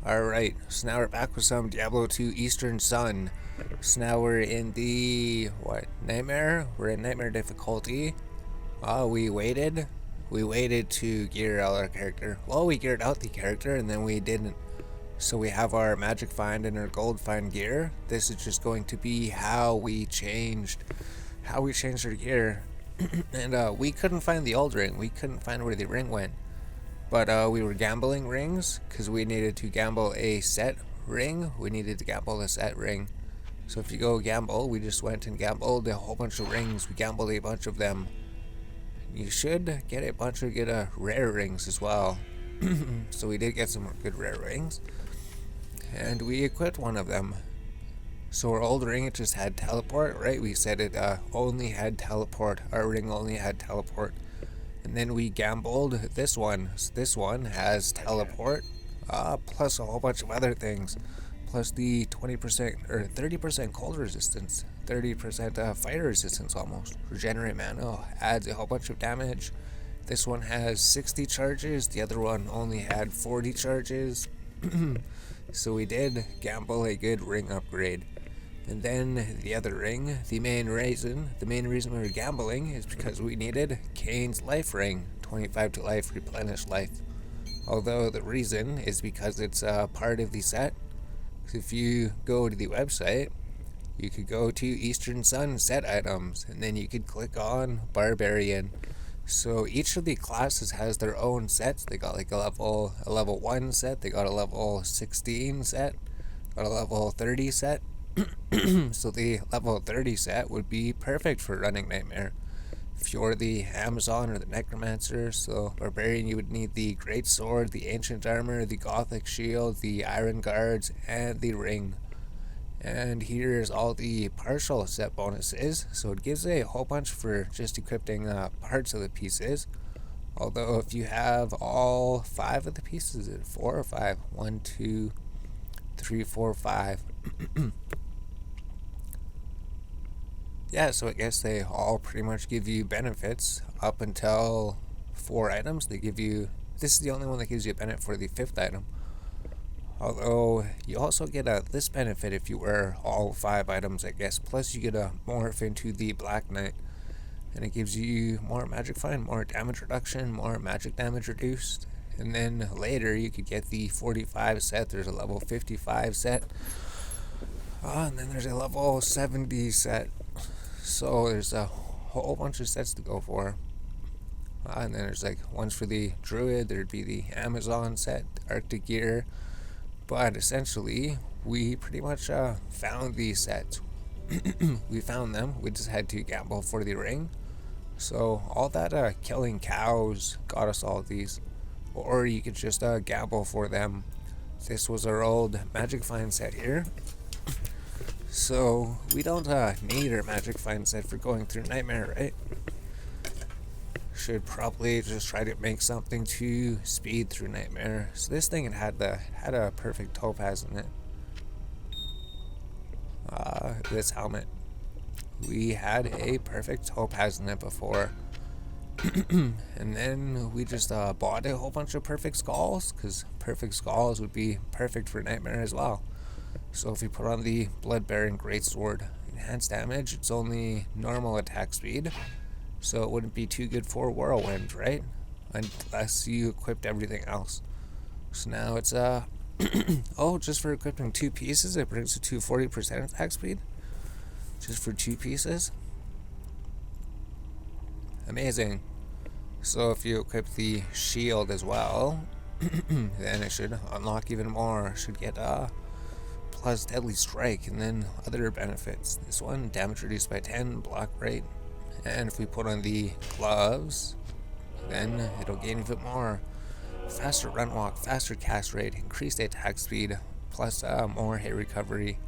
Alright, so now we're back with some Diablo 2 Eastern Sun. So now we're in the, Nightmare? We're in Nightmare difficulty. We waited. We waited to gear out our character. Well, we geared out the character and then we didn't. So we have our magic find and our gold find gear. This is just going to be how we changed our gear. And we couldn't find the old ring. We couldn't find where the ring went. But we were gambling rings because we needed to gamble a set ring. We needed to gamble a set ring. So if you go gamble, we just went and gambled a whole bunch of rings. We gambled a bunch of them. You should get a bunch of rare rings as well. So we did get some good rare rings. And we equipped one of them. So our old ring, it just had teleport, right? We said it only had teleport. Our ring only had teleport. And then we gambled this one. So this one has teleport, plus a whole bunch of other things. Plus the 20% or 30% cold resistance, 30% fire resistance almost. Regenerate mana, adds a whole bunch of damage. This one has 60 charges, the other one only had 40 charges. So we did gamble a good ring upgrade. And then the other ring, the main reason we were gambling is because we needed Kane's life ring, 25 to life, replenish life. Although the reason is because it's part of the set. If you go to the website, you could go to Eastern Sun set items, and then you could click on Barbarian. So each of the classes has their own sets. They got like a level 1 set, they got a level 16 set, got a level 30 set. So the level 30 set would be perfect for running Nightmare. If you're the Amazon or the Necromancer, so Barbarian, you would need the Great Sword, the Ancient Armor, the Gothic Shield, the Iron Guards, and the Ring. And here's all the partial set bonuses. So it gives a whole bunch for just equipping parts of the pieces. Although if you have all 5 of the pieces, is it 4 or 5? 1, 2, 3, 4, 5. Yeah, so I guess they all pretty much give you benefits up until 4 items. They give you, this is the only one that gives you a benefit for the 5th item. Although you also get this benefit if you wear all 5 items, I guess. Plus you get a morph into the Black Knight, and it gives you more magic find, more damage reduction, more magic damage reduced. And then later you could get the 45 set. There's a level 55 set. And then there's a level 70 set. So there's a whole bunch of sets to go for. And then there's like ones for the Druid, there'd be the Amazon set, Arctic Gear. But essentially, we pretty much found these sets. We found them, we just had to gamble for the ring. So all that killing cows got us all of these. Or you could just gamble for them. This was our old Magic Find set here. So we don't need our magic find set for going through Nightmare, right? Should probably just try to make something to speed through Nightmare. So this thing had a perfect topaz in it. This helmet, we had a perfect topaz in it before. And then we just bought a whole bunch of perfect skulls, because perfect skulls would be perfect for Nightmare as well. So if we put on the Blood-Bearing Greatsword, enhanced damage, it's only normal attack speed, so it wouldn't be too good for Whirlwind, right? Unless you equipped everything else. So now it's oh, just for equipping 2 pieces, it brings it to 40% attack speed? Just for 2 pieces? Amazing. So if you equip the shield as well, then it should unlock even more. Should get plus deadly strike, and then other benefits. This one, damage reduced by 10, block rate, and if we put on the gloves, then it'll gain even more. Faster run walk, faster cast rate, increased attack speed, plus more hit recovery.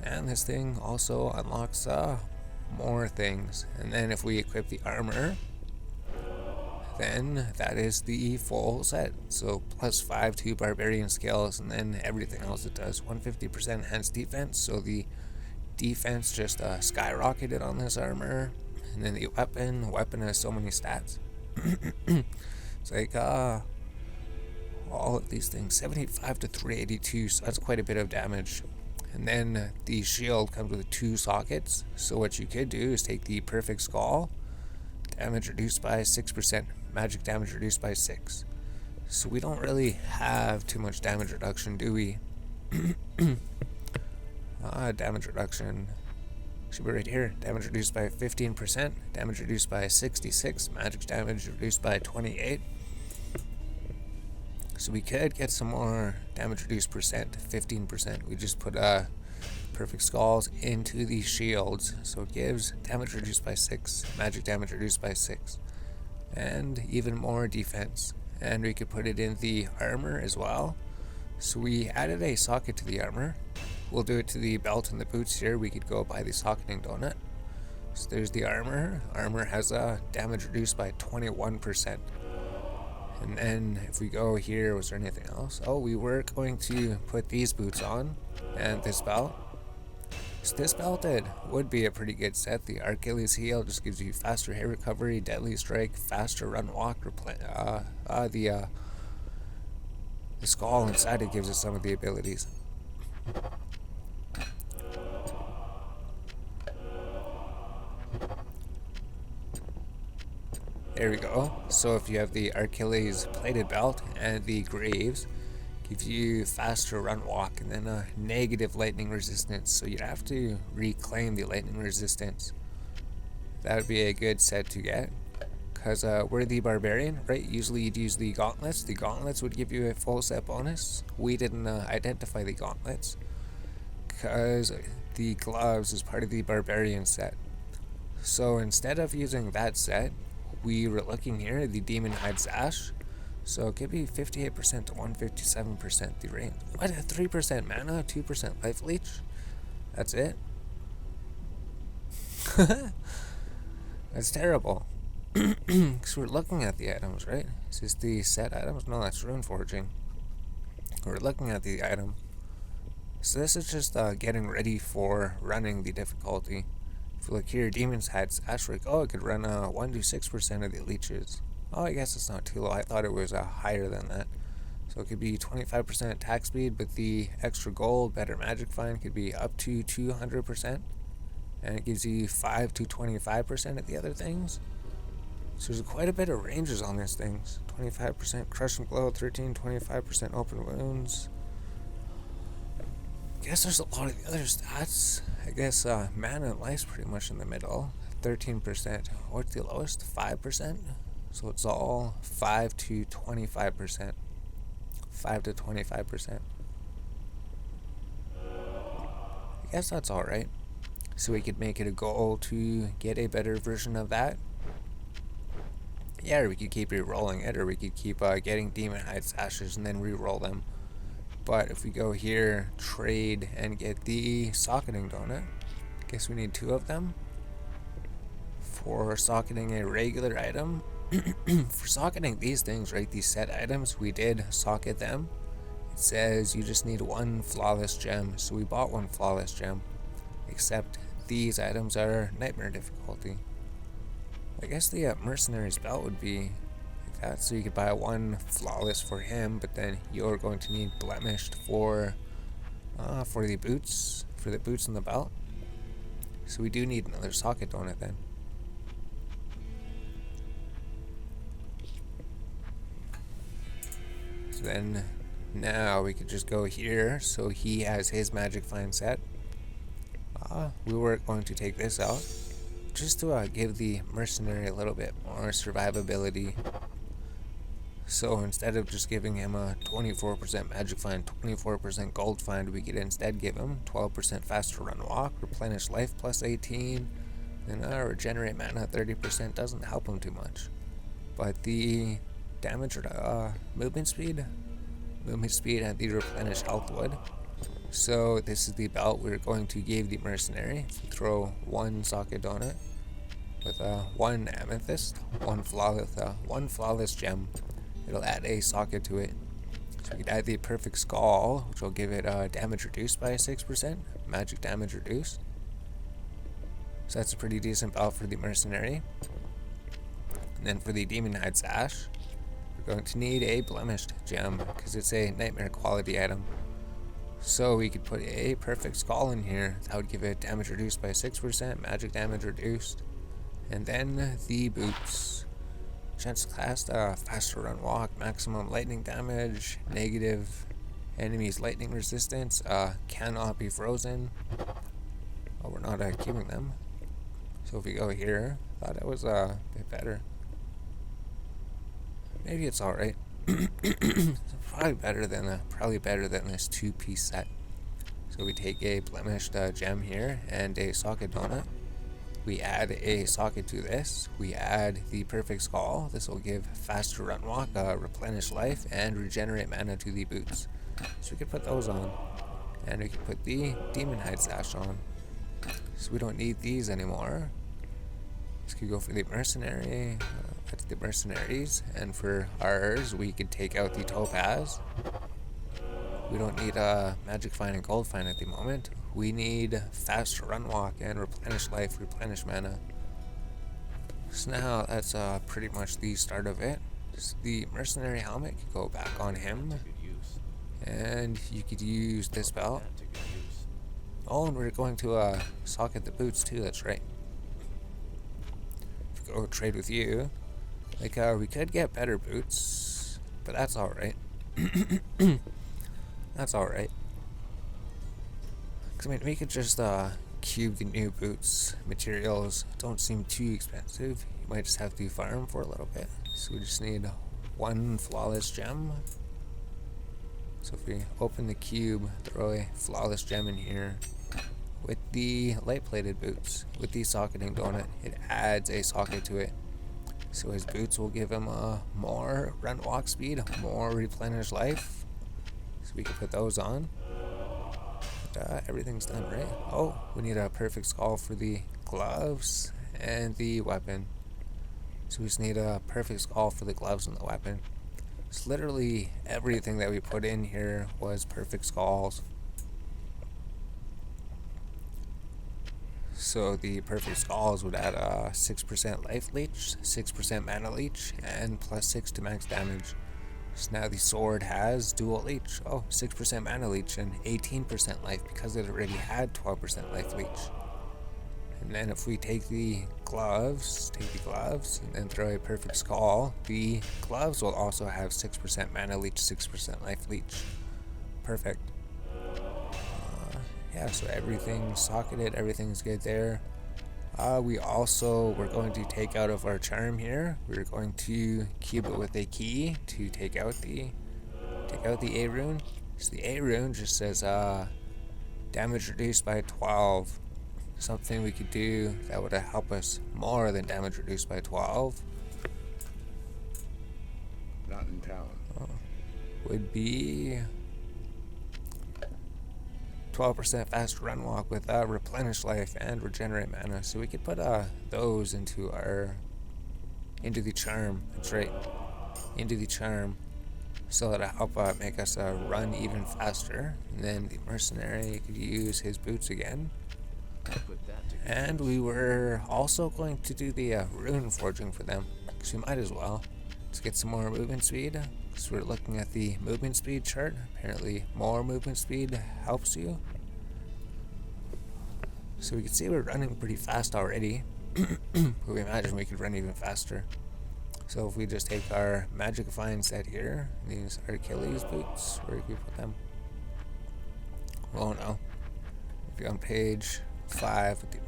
And this thing also unlocks more things. And then if we equip the armor, then that is the full set. So plus 5 to Barbarian skills, and then everything else it does. 150% enhanced defense, so the defense just skyrocketed on this armor. And then the weapon has so many stats. It's like all of these things, 75 to 382, so that's quite a bit of damage. And then the shield comes with 2 sockets, so what you could do is take the perfect skull, damage reduced by 6%, magic damage reduced by 6. So we don't really have too much damage reduction, do we? Damage reduction should be right here. Damage reduced by 15%, damage reduced by 66, magic damage reduced by 28. So we could get some more damage reduced percent, 15%. We just put perfect skulls into these shields, so it gives damage reduced by 6, magic damage reduced by 6, and even more defense. And we could put it in the armor as well. So we added a socket to the armor. We'll do it to the belt and the boots here. We could go by the socketing donut. So there's the armor. Armor has a damage reduced by 21%. And then if we go here, was there anything else? Oh, we were going to put these boots on and this belt. So this belted would be a pretty good set. The Achilles heel just gives you faster hit recovery, deadly strike, faster run walk. The skull inside it gives us some of the abilities. There we go. So if you have the Achilles plated belt and the Graves, gives you faster run walk and then a negative lightning resistance. So you'd have to reclaim the lightning resistance. That would be a good set to get. Because we're the Barbarian, right? Usually you'd use the gauntlets. The gauntlets would give you a full set bonus. We didn't identify the gauntlets because the gloves is part of the Barbarian set. So instead of using that set, we were looking here at the Demon Hide Sash. So it could be 58% to 157% the range. What? 3% mana, 2% life leech? That's it? That's terrible. Because we're looking at the items, right? Is this the set items? No, that's rune forging. We're looking at the item. So this is just getting ready for running the difficulty. If you look here, Demon's Hide Sash, oh, it could run 1 to 6% of the leeches. Oh, I guess it's not too low. I thought it was higher than that. So it could be 25% attack speed, but the extra gold, better magic find, could be up to 200%. And it gives you 5 to 25% of the other things. So there's quite a bit of ranges on these things. 25% crush and glow, 25% open wounds. I guess there's a lot of the other stats. I guess mana and life's pretty much in the middle. 13%. What's the lowest? 5%? So it's all 5 to 25%. 5 to 25%. I guess that's alright. So we could make it a goal to get a better version of that. Yeah, or we could keep re-rolling it, or we could keep getting Demon Hide Sashes and then re-roll them. But if we go here, trade, and get the socketing donut, I guess we need 2 of them. For socketing a regular item, for socketing these things, right, these set items, we did socket them. It says you just need 1 flawless gem, so we bought 1 flawless gem. Except these items are nightmare difficulty. I guess the mercenary's belt would be like that, so you could buy 1 flawless for him, but then you're going to need blemished for the boots and the belt. So we do need another socket donut then. So then now we could just go here, so he has his magic find set. We were going to take this out just to give the mercenary a little bit more survivability. So instead of just giving him a 24% magic find, 24% gold find, we could instead give him 12% faster run walk, replenish life plus 18, and regenerate mana 30% doesn't help him too much. But the damage or movement speed and the replenish health would. So this is the belt we're going to give the mercenary. We throw 1 socket donut with 1 amethyst, 1 flawless gem. It'll add a socket to it. So we could add the perfect skull, which will give it damage reduced by 6%, magic damage reduced. So that's a pretty decent belt for the mercenary. And then for the Demon Hide Sash, we're we're going to need a blemished gem because it's a nightmare quality item. So we could put a perfect skull in here. That would give it damage reduced by 6%, magic damage reduced. And then the boots. Chance to cast faster run walk, maximum lightning damage, negative enemies lightning resistance, cannot be frozen. Oh, we're not keeping them. So if we go here, thought it was a bit better. Maybe it's alright. It's probably better than this 2-piece set. So we take a blemished gem here and a socket donut. We add a socket to this. We add the perfect skull. This will give faster run walk, replenish life, and regenerate mana to the boots. So we could put those on. And we could put the demon hide sash on. So we don't need these anymore. This could go for the mercenary. That's the mercenaries. And for ours, we could take out the topaz. We don't need magic find and gold find at the moment. We need fast run walk and replenish life, replenish mana. So now that's pretty much the start of it. Just the mercenary helmet could go back on him. And you could use this belt. Oh, and we're going to socket the boots too, that's right. If we go trade with you. Like, we could get better boots, but that's alright. That's alright. Because, I mean, we could just cube the new boots. Materials don't seem too expensive. You might just have to farm for a little bit. So we just need one flawless gem. So if we open the cube, throw a flawless gem in here. With the light-plated boots, with the socketing donut, it adds a socket to it. So his boots will give him more run walk speed, more replenish life. So we can put those on. But, everything's done, right? Oh, we need a perfect skull for the gloves and the weapon. So we just need a perfect skull for the gloves and the weapon. So literally everything that we put in here was perfect skulls. So the perfect skulls would add 6% life leech, 6% mana leech, and plus 6 to max damage. So now the sword has dual leech. Oh, 6% mana leech and 18% life because it already had 12% life leech. And then if we take the gloves, and then throw a perfect skull, the gloves will also have 6% mana leech, 6% life leech. Perfect. Yeah, so everything's socketed, everything's good there. We're going to take out of our charm here. We're going to cube it with a key to take out the A rune. So the A rune just says damage reduced by 12. Something we could do that would help us more than damage reduced by 12. Not in town. Would be 12% fast run walk with replenish life and regenerate mana. So we could put those into the charm. That's right, into the charm. So that'll help make us run even faster. And then the mercenary could use his boots again. And we were also going to do the rune forging for them, because we might as well. Let's get some more movement speed. So we're looking at the movement speed chart. Apparently more movement speed helps you. So we can see we're running pretty fast already. But we imagine we could run even faster. So if we just take our Magicifying set here, these Achilles boots, where can we put them? Oh no. If you're on page 5 with the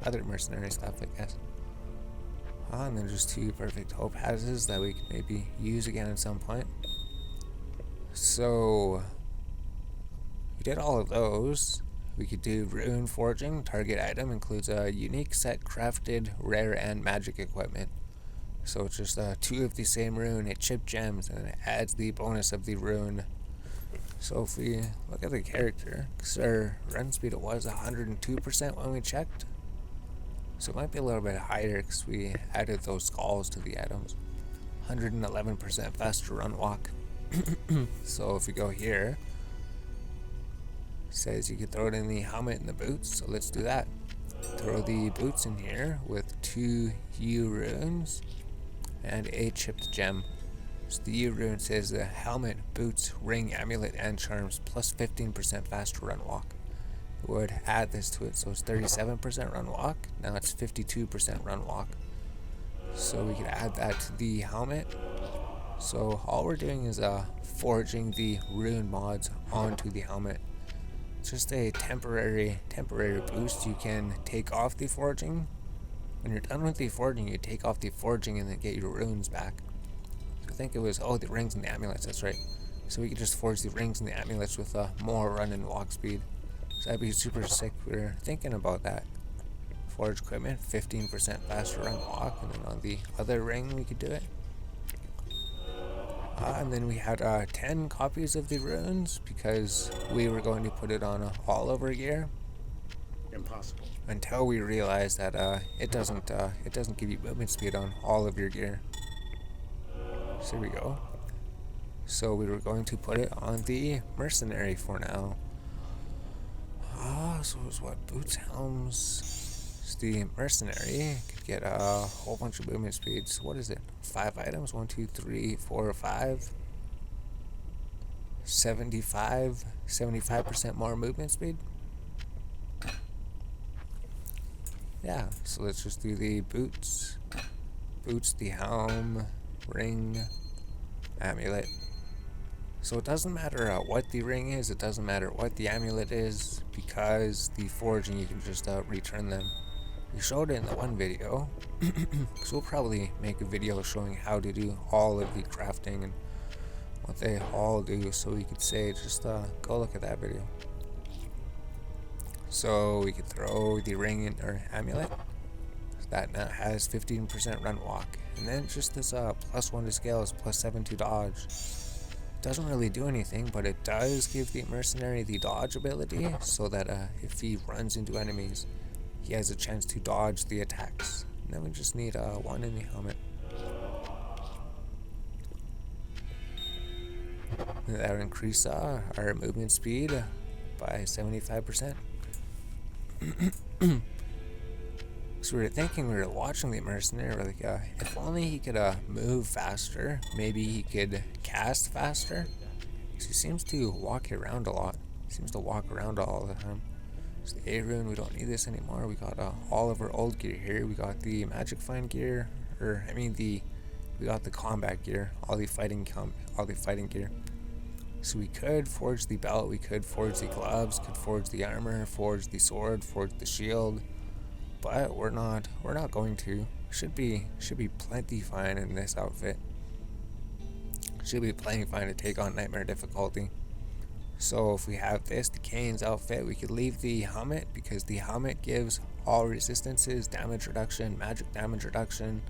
other mercenary stuff, I guess. And then just 2 perfect topazes that we could maybe use again at some point. So we did all of those. We could do rune forging. Target item includes a unique set crafted, rare, and magic equipment. So it's just 2 of the same rune. It chipped gems and it adds the bonus of the rune. So if we look at the character, because our run speed was 102% when we checked. So it might be a little bit higher because we added those skulls to the items. 111% faster run walk. So if we go here, it says you can throw it in the helmet and the boots. So let's do that. Throw the boots in here with 2 U runes and a chipped gem. So the U rune says the helmet, boots, ring, amulet, and charms plus 15% faster run walk. It would add this to it, so it's 37% run walk. Now it's 52% run walk. So we could add that to the helmet. So all we're doing is forging the rune mods onto the helmet. It's just a temporary boost. You can take off the forging. When you're done with the forging, you take off the forging and then get your runes back. I think it was, the rings and the amulets, that's right. So we could just forge the rings and the amulets with more run and walk speed. So that'd be super sick. We were thinking about that. Forge equipment, 15% faster run walk, and then on the other ring we could do it. And then we had 10 copies of the runes because we were going to put it on all over gear. Impossible. Until we realized that it doesn't give you movement speed on all of your gear. So here we go. So we were going to put it on the mercenary for now. So it was what? Boots, helms. So the mercenary could get a whole bunch of movement speeds. What is it? 5 items? 1, 2, 3, 4, 5. 75% more movement speed. Yeah, so let's just do the boots, the helm, ring, amulet. So it doesn't matter what the ring is, it doesn't matter what the amulet is, because the forging you can just return them. We showed it in the one video, so we'll probably make a video showing how to do all of the crafting and what they all do, so we could say just go look at that video. So we could throw the ring in our amulet. So that now has 15% run walk. And then just this +1 to scale is +7 to dodge. It doesn't really do anything, but it does give the mercenary the dodge ability, so that if he runs into enemies, he has a chance to dodge the attacks. And then we just need 1 in the helmet. And that would increase our movement speed by 75%. So we were thinking, we were watching the mercenary, we're like, if only he could move faster, maybe he could cast faster. Because he seems to walk around a lot. He seems to walk around all the time. So the A rune, we don't need this anymore. We got all of our old gear here. We got the magic find gear, we got the combat gear, all the fighting gear. So we could forge the belt, we could forge the gloves, could forge the armor, forge the sword, forge the shield, but we're not going to. Should be plenty fine in this outfit. Should be plenty fine to take on nightmare difficulty. So if we have this, the Kane's outfit, we could leave the helmet, because the helmet gives all resistances, damage reduction, magic damage reduction.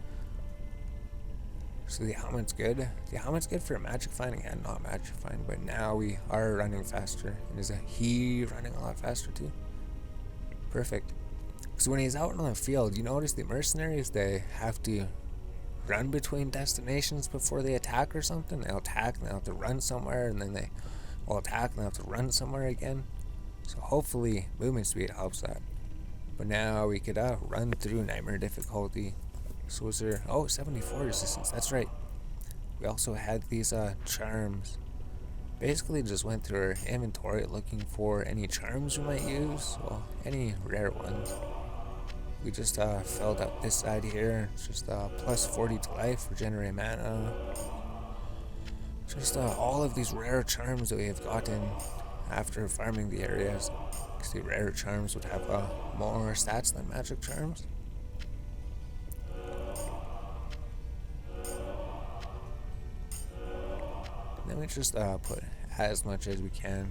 So the helmet's good. The helmet's good for magic finding and not magic finding, but now we are running faster. And is he running a lot faster too? Perfect. So when he's out on the field, you notice the mercenaries, they have to run between destinations before they attack or something. They'll attack and they'll have to run somewhere, and then they will attack and they'll have to run somewhere again. So hopefully movement speed helps that. But now we could run through nightmare difficulty. So was there, 74 resistance, that's right. We also had these charms. Basically just went through our inventory looking for any charms we might use, well, any rare ones. We just filled up this side here. It's just plus 40 to life, regenerate mana. Just all of these rare charms that we have gotten after farming the areas. Because the rare charms would have more stats than magic charms. And then we just put as much as we can.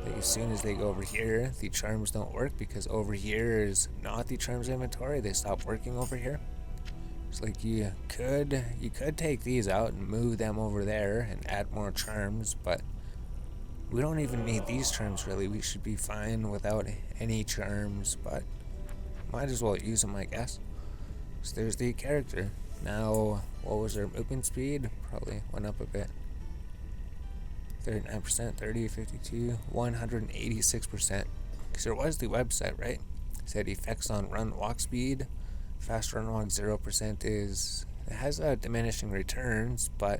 Like as soon as they go over here, the charms don't work, because over here is not the charms inventory. They stop working over here. It's like you could take these out and move them over there and add more charms, but we don't even need these charms really. We should be fine without any charms, but might as well use them, I guess. So there's the character. Now, what was our movement speed? Probably went up a bit. 39%, 30, 52, 186%. Because there was the website, right? It said effects on run walk speed. Fast run walk 0% is, it has diminishing returns, but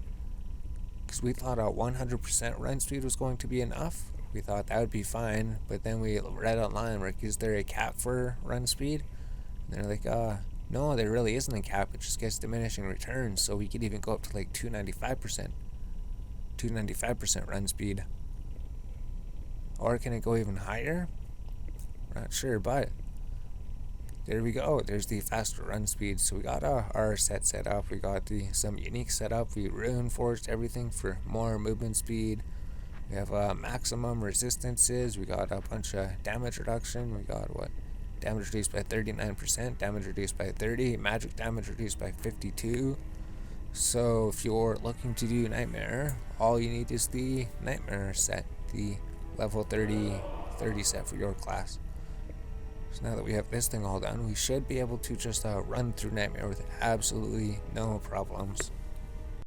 because we thought a 100% run speed was going to be enough. We thought that would be fine, but then we read online, like, is there a cap for run speed? And they're like, no, there really isn't a cap. It just gets diminishing returns, so we could even go up to like 295% run speed. Or can it go even higher? We're not sure, but there we go. There's the faster run speed. So we got our set up. We got some unique setup. We reinforced everything for more movement speed. We have maximum resistances. We got a bunch of damage reduction. We got damage reduced by 39%, damage reduced by 30, magic damage reduced by 52. So if you're looking to do Nightmare, all you need is the Nightmare set, the level 30 set for your class. So now that we have this thing all done, we should be able to just run through Nightmare with absolutely no problems.